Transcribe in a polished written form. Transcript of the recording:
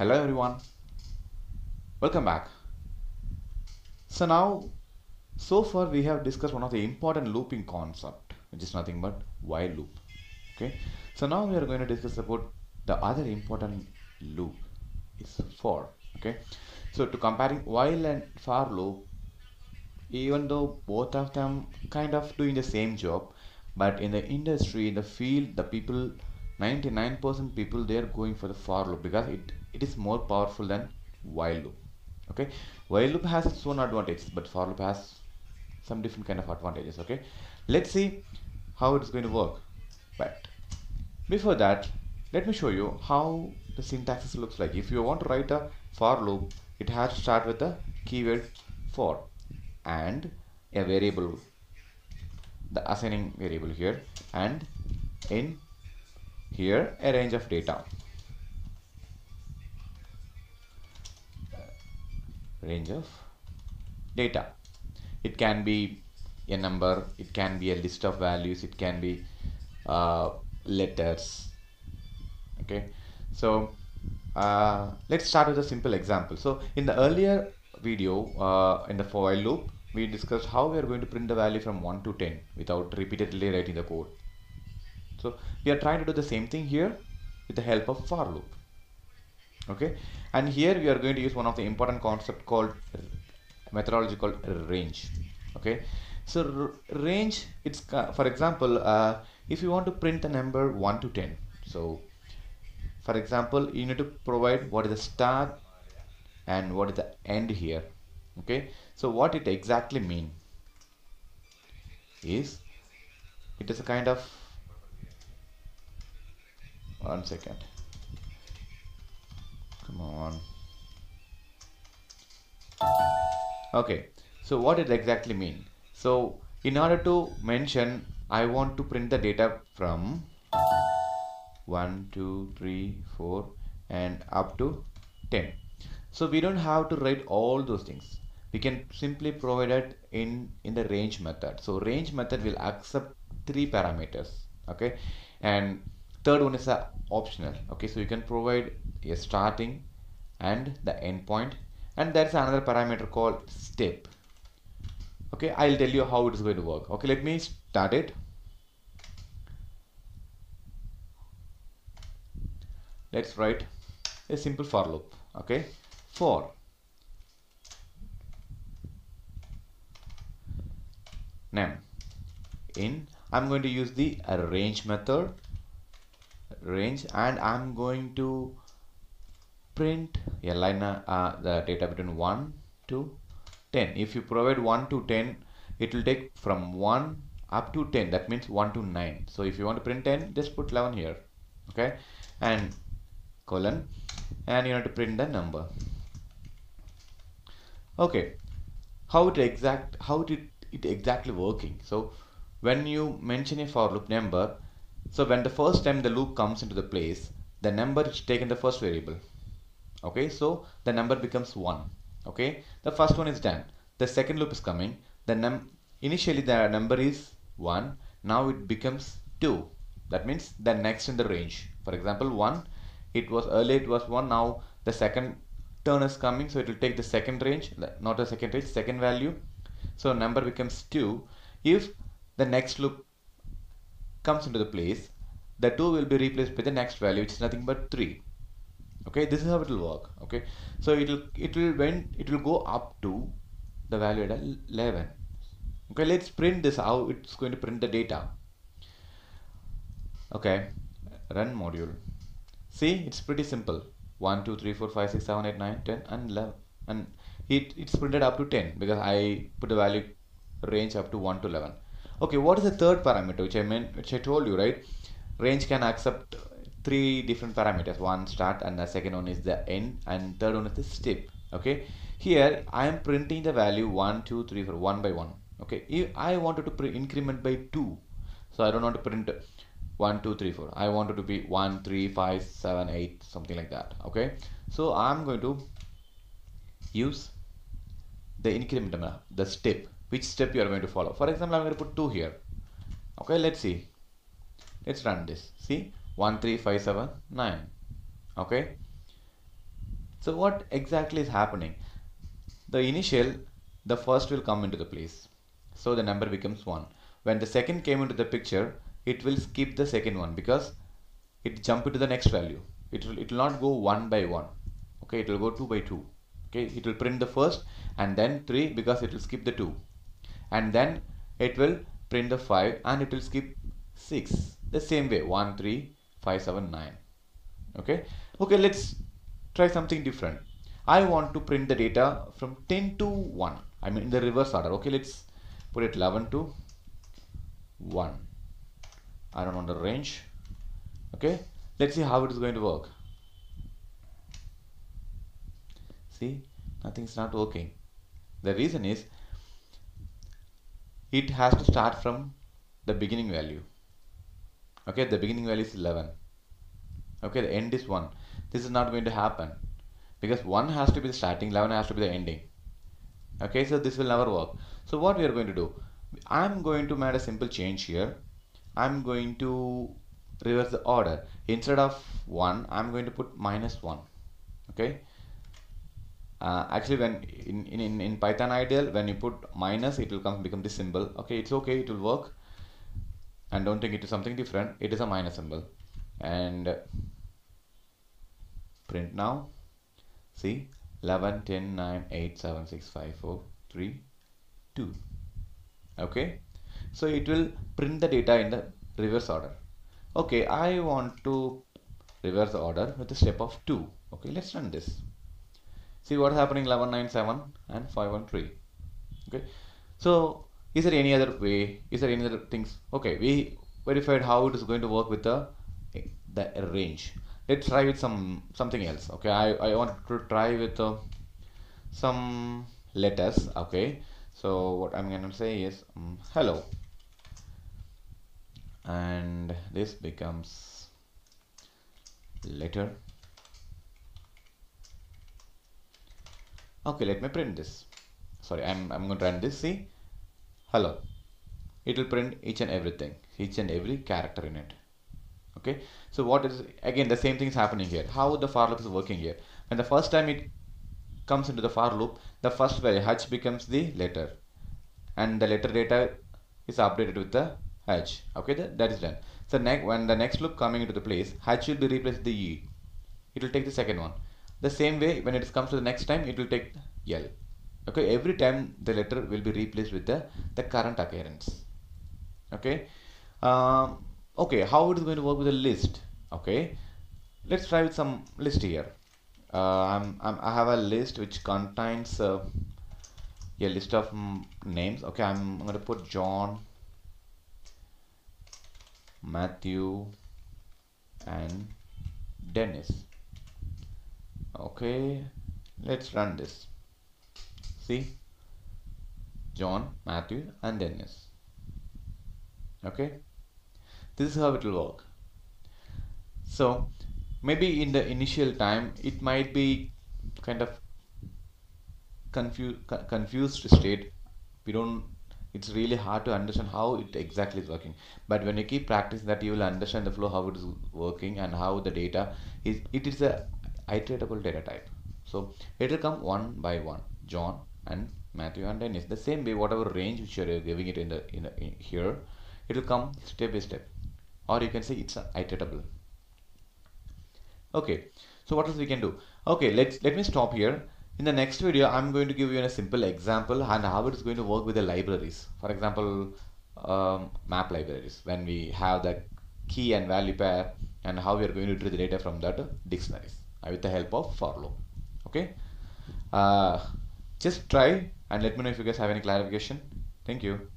Hello everyone, welcome back. So far we have discussed one of the important looping concept, which is nothing but while loop. Okay, so now we are going to discuss about the other important loop is for. Okay, so to comparing while and for loop, even though both of them kind of doing the same job, but in the industry, in the field, the people, 99% people, they are going for the for loop because it is more powerful than while loop. Okay, while loop has its own advantages, but for loop has some different kind of advantages. Okay, let's see how it's going to work. But before that, let me show you how the syntax looks like. If you want to write a for loop, it has to start with the keyword for and a variable, the assigning variable here, and in here a range of data, range of data. It can be a number, it can be a list of values, it can be letters. Okay, so let's start with a simple example. So in the earlier video, in the for while loop, we discussed how we are going to print the value from 1 to 10 without repeatedly writing the code. So we are trying to do the same thing here with the help of for loop. Okay, and here we are going to use one of the important concept called methodology called range. Okay, so range, it's for example, if you want to print the number 1 to 10, so for example you need to provide what is the start and what is the end here. Okay, so what it exactly mean is, it is a kind of, one second, come on. Okay, so what it exactly mean? So in order to mention I want to print the data from 1 2 3 4 and up to 10, so we don't have to write all those things. We can simply provide it in the range method. So range method will accept three parameters. Okay, and third one is a optional. Okay, so you can provide a starting and the endpoint, and there's another parameter called step. Okay, I'll tell you how it is going to work. Okay, let me start it. Let's write a simple for loop. Okay, for name in, I'm going to use the range method, range, and I'm going to print a line, the data between 1 to 10. If you provide 1 to 10, it will take from 1 up to 10, that means 1 to 9. So if you want to print 10, just put 11 here. Okay, and colon, and you have to print the number. Okay, how it exactly working? So when you mention a for loop number, so when the first time the loop comes into the place, the number is taken the first variable. Okay, so the number becomes 1. Okay, the first one is done. The second loop is coming. Initially the number is 1, now it becomes 2. That means the next in the range. For example, 1, it was earlier it was 1, now the second turn is coming, so it will take the second range, not the second range, second value. So number becomes 2. If the next loop comes into the place, the 2 will be replaced by the next value, which is nothing but 3. Okay, this is how it will work. Okay, so it will go up to the value at 11. Okay, let's print this, how it's going to print the data. Okay, run module. See, it's pretty simple. 1 2 3 4 5 6 7 8 9 10 and 11, and it's printed up to 10 because I put the value range up to 1 to 11. Okay, what is the third parameter which I told you, right? Range can accept three different parameters, one start, and the second one is the end, and third one is the step. Okay, here I am printing the value 1 2 3 4 one by one. Okay, if I wanted to increment by 2, so I don't want to print 1 2 3 4, I want it to be 1 3 5 7 8, something like that. Okay, so I'm going to use the increment, the step, which step you are going to follow. For example, I'm going to put 2 here. Okay, let's see, let's run this. See, 1 3 5 7 9. Okay, So what exactly is happening? The initial, the first will come into the place. So the number becomes 1. When the second came into the picture, it will skip the second one because it jump into the next value. It will not go 1 by 1. Okay, it will go 2 by 2. Okay, it will print the first and then 3 because it will skip the 2. And then it will print the 5 and it will skip 6. The same way 1, 3, 5, 7, 9. Okay, okay, let's try something different. I want to print the data from 10 to 1. I mean in the reverse order. Okay, let's put it 11 to 1. I don't want the range. Okay, let's see how it is going to work. See, nothing's not working. The reason is it has to start from the beginning value. Okay, the beginning value is 11. Okay, the end is 1. This is not going to happen because 1 has to be the starting, 11 has to be the ending. Okay, so this will never work. So what we are going to do, I'm going to make a simple change here. I'm going to reverse the order. Instead of 1, I'm going to put -1. Okay, actually when in Python ideal, when you put minus, it will become this symbol. Okay, it's okay, it will work, and don't think it is something different. It is a minus symbol. And print now. See, 11, 10, 9, 8, 7, 6, 5, 4, 3, 2. Okay, so it will print the data in the reverse order. Okay, I want to reverse the order with a step of 2. Okay, let's run this. See what's happening, 11, 9, 7 and 5, 1, 3. Okay, so is there any other way? Is there any other things? Okay, we verified how it is going to work with the range. Let's try with something else. Okay, I want to try with some letters. Okay, so what I'm going to say is hello, and this becomes letter. Okay, let me print this. Sorry, I'm going to run this. See, hello. It will print each and everything, each and every character in it. Okay, so what is, again the same thing is happening here. How the for loop is working here? When the first time it comes into the for loop, the first value h becomes the letter, and the letter data is updated with the h. Okay, that is done. So when the next loop coming into the place, h will be replaced with the e. It will take the second one. The same way when it comes to the next time, it will take L. Okay, every time the letter will be replaced with the current occurrence. Okay, okay, how it is going to work with a list? Okay, let's try with some list here. I have a list which contains a list of names. Okay, I'm going to put John, Matthew, and Dennis. Okay, let's run this. See, John, Matthew, and Dennis. Okay, this is how it will work. So maybe in the initial time it might be kind of confused state. We don't, it's really hard to understand how it exactly is working, but when you keep practicing that, you will understand the flow, how it is working, and how the data is, it is a iteratable data type. So it will come one by one, John and Matthew and Dennis. The same way, whatever range which you are giving it in here, it will come step by step, or you can say it's iteratable. Okay, so what else we can do? Okay, let me stop here. In the next video, I'm going to give you a simple example and how it is going to work with the libraries. For example, map libraries, when we have the key and value pair, and how we are going to retrieve the data from that dictionaries with the help of for loop. Okay, just try and let me know if you guys have any clarification. Thank you.